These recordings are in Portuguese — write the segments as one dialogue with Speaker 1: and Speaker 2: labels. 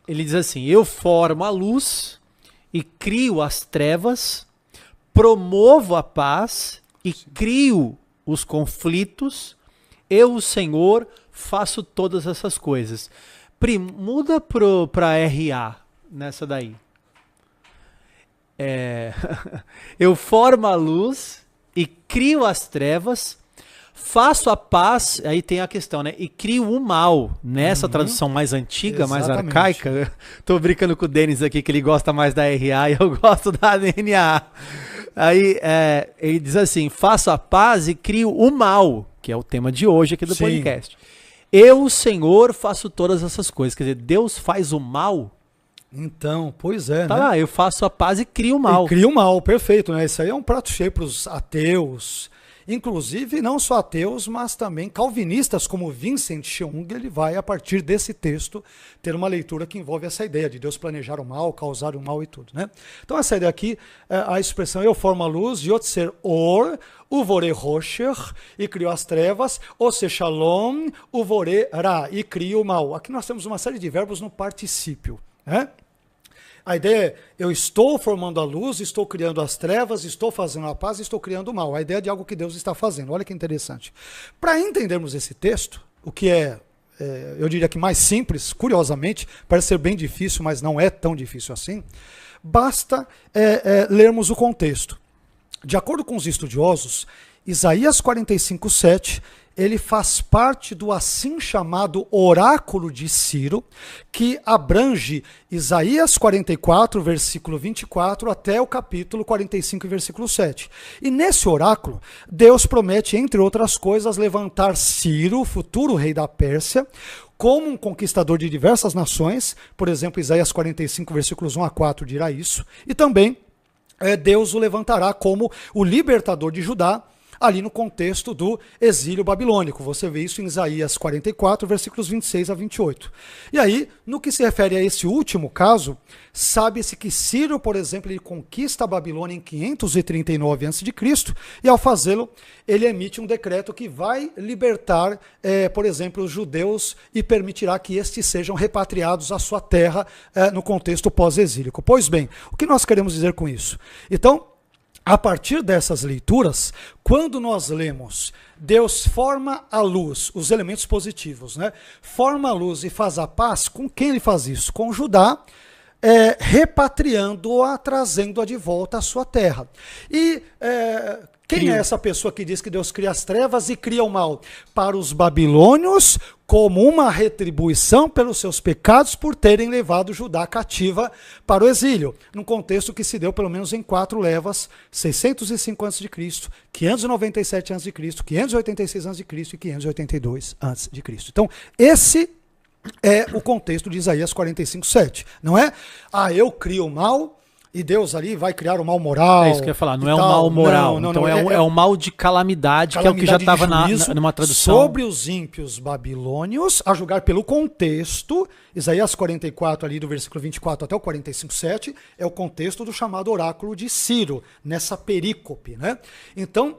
Speaker 1: Ele diz assim: eu formo a luz e crio as trevas, promovo a paz e crio os conflitos. Eu, o Senhor, faço todas essas coisas. Pri, muda para RA nessa daí. Eu formo a luz e crio as trevas, faço a paz, aí tem a questão, né? E crio o mal. Nessa tradução mais antiga, mais arcaica. Tô brincando com o Denis aqui, que ele gosta mais da RA e eu gosto da NA. Aí ele diz assim: faço a paz e crio o mal, que é o tema de hoje aqui do podcast. Eu, o Senhor, faço todas essas coisas. Quer dizer, Deus faz o mal.
Speaker 2: Então, pois é,
Speaker 1: tá,
Speaker 2: né?
Speaker 1: Lá, eu faço a paz e crio o mal.
Speaker 2: E crio o mal, perfeito, né? Isso aí é um prato cheio para os ateus. Inclusive, não só ateus, mas também calvinistas como Vincent Cheung, ele vai, a partir desse texto, ter uma leitura que envolve essa ideia de Deus planejar o mal, causar o mal e tudo, né? Então, essa ideia aqui, a expressão eu formo a luz, Yotzer Or, Uvore Rocher, e crio as trevas, Ose Shalom, Uvore Ra, e crio o mal. Aqui nós temos uma série de verbos no particípio, né? A ideia é, eu estou formando a luz, estou criando as trevas, estou fazendo a paz, estou criando o mal. A ideia é de algo que Deus está fazendo. Olha que interessante. Para entendermos esse texto, o que eu diria que mais simples, curiosamente, parece ser bem difícil, mas não é tão difícil assim, basta lermos o contexto. De acordo com os estudiosos, Isaías 45:7, ele faz parte do assim chamado oráculo de Ciro, que abrange Isaías 44, versículo 24, até o capítulo 45, versículo 7. E nesse oráculo, Deus promete, entre outras coisas, levantar Ciro, futuro rei da Pérsia, como um conquistador de diversas nações. Por exemplo, Isaías 45, versículos 1 a 4 dirá isso. E também Deus o levantará como o libertador de Judá, ali no contexto do exílio babilônico. Você vê isso em Isaías 44, versículos 26 a 28. E aí, no que se refere a esse último caso, sabe-se que Ciro, por exemplo, ele conquista a Babilônia em 539 a.C., e ao fazê-lo, ele emite um decreto que vai libertar, por exemplo, os judeus e permitirá que estes sejam repatriados à sua terra no contexto pós-exílico. Pois bem, o que nós queremos dizer com isso? Então, a partir dessas leituras, quando nós lemos Deus forma a luz, os elementos positivos, né? Forma a luz e faz a paz, com quem ele faz isso? Com Judá, repatriando-a, trazendo-a de volta à sua terra. E quem é essa pessoa que diz que Deus cria as trevas e cria o mal? Para os babilônios, como uma retribuição pelos seus pecados por terem levado Judá cativa para o exílio, num contexto que se deu pelo menos em 4 levas, 605 a.C., 597 a.C., 586 a.C. e 582 a.C. Então, esse é o contexto de Isaías 45:7. Não é, eu crio o mal e Deus ali vai criar o mal moral.
Speaker 1: É isso que eu ia falar, não é um mal moral. Não, então é um mal de calamidade, que é o que já estava numa tradução.
Speaker 2: Sobre os ímpios babilônios, a julgar pelo contexto, Isaías 44, ali do versículo 24 até o 45:7, é o contexto do chamado oráculo de Ciro, nessa perícope, né? Então,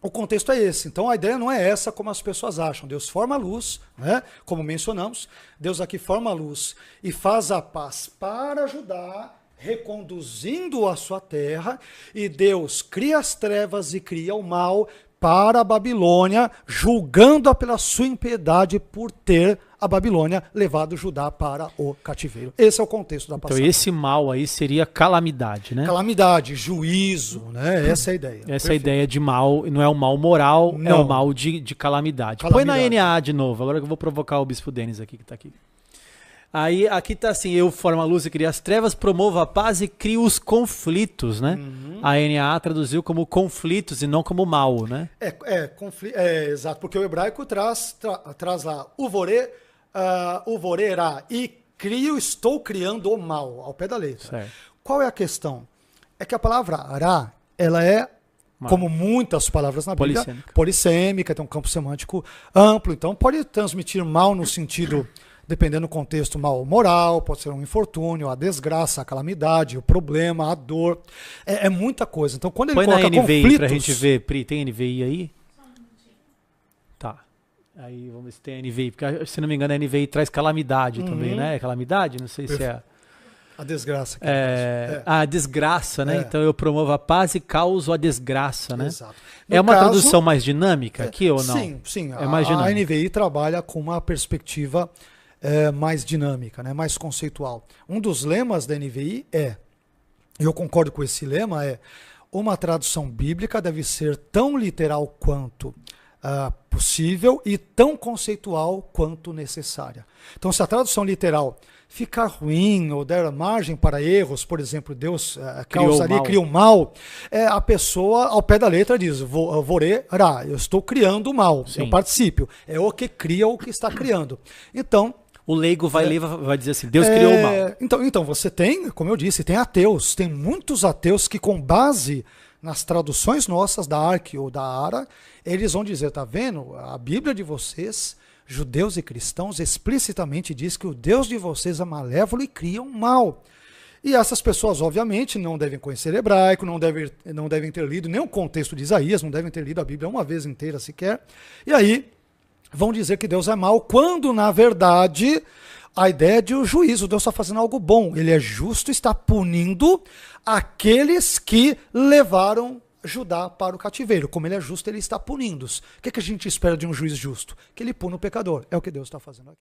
Speaker 2: o contexto é esse. Então a ideia não é essa como as pessoas acham. Deus forma a luz, né? Como mencionamos, Deus aqui forma a luz e faz a paz para Judá, reconduzindo a sua terra, e Deus cria as trevas e cria o mal para a Babilônia, julgando-a pela sua impiedade por ter a Babilônia levado Judá para o cativeiro. Esse é o contexto da passagem.
Speaker 1: Então esse mal aí seria calamidade, né?
Speaker 2: Calamidade, juízo, né? Essa é a ideia.
Speaker 1: Essa é a ideia de mal, não é o mal moral, não. É o mal de calamidade. Põe na NA de novo, agora que eu vou provocar o Bispo Denis aqui, que está aqui. Aí, aqui tá assim, eu formo a luz e crio as trevas, promovo a paz e crio os conflitos, né? A NA traduziu como conflitos e não como mal, né?
Speaker 2: Exato, porque o hebraico traz lá, uvorerá, e estou criando o mal, ao pé da letra.
Speaker 1: Certo.
Speaker 2: Qual é a questão? É que a palavra ra, ela é, como muitas palavras na Bíblia, polissêmica, tem um campo semântico amplo, então pode transmitir mal no sentido... Dependendo do contexto, mal moral, pode ser um infortúnio, a desgraça, a calamidade, o problema, a dor. É muita coisa. Então, quando ele coloca conflitos...
Speaker 1: Põe na NVI pra gente ver. Pri, tem NVI aí? Tá. Aí vamos ver se tem a NVI, porque se não me engano a NVI traz calamidade também, né? Calamidade? Não sei se é.
Speaker 2: A desgraça.
Speaker 1: A desgraça, né? Então eu promovo a paz e causo a desgraça, né?
Speaker 2: Exato.
Speaker 1: É uma tradução mais dinâmica aqui ou não?
Speaker 2: Sim.
Speaker 1: É mais dinâmica.
Speaker 2: A NVI trabalha com uma perspectiva mais dinâmica, né? Mais conceitual. Um dos lemas da NVI eu concordo com esse lema, uma tradução bíblica deve ser tão literal quanto possível e tão conceitual quanto necessária. Então, se a tradução literal ficar ruim ou der margem para erros, por exemplo, Deus cria o mal, a pessoa, ao pé da letra, diz, vorerá, eu estou criando o mal, eu participo. É o que cria o que está criando. Então,
Speaker 1: o leigo vai ler, vai dizer assim, Deus criou o mal.
Speaker 2: Então, você tem, como eu disse, tem ateus, tem muitos ateus que com base nas traduções nossas da ARC ou da ARA, eles vão dizer, tá vendo? A Bíblia de vocês, judeus e cristãos, explicitamente diz que o Deus de vocês é malévolo e cria um mal. E essas pessoas, obviamente, não devem conhecer hebraico, não devem ter lido nem o contexto de Isaías, não devem ter lido a Bíblia uma vez inteira sequer. E aí vão dizer que Deus é mau, quando, na verdade, a ideia é de um juízo. Deus está fazendo algo bom. Ele é justo, está punindo aqueles que levaram Judá para o cativeiro. Como ele é justo, ele está punindo-os. O que a gente espera de um juiz justo? Que ele puna o pecador. É o que Deus está fazendo aqui.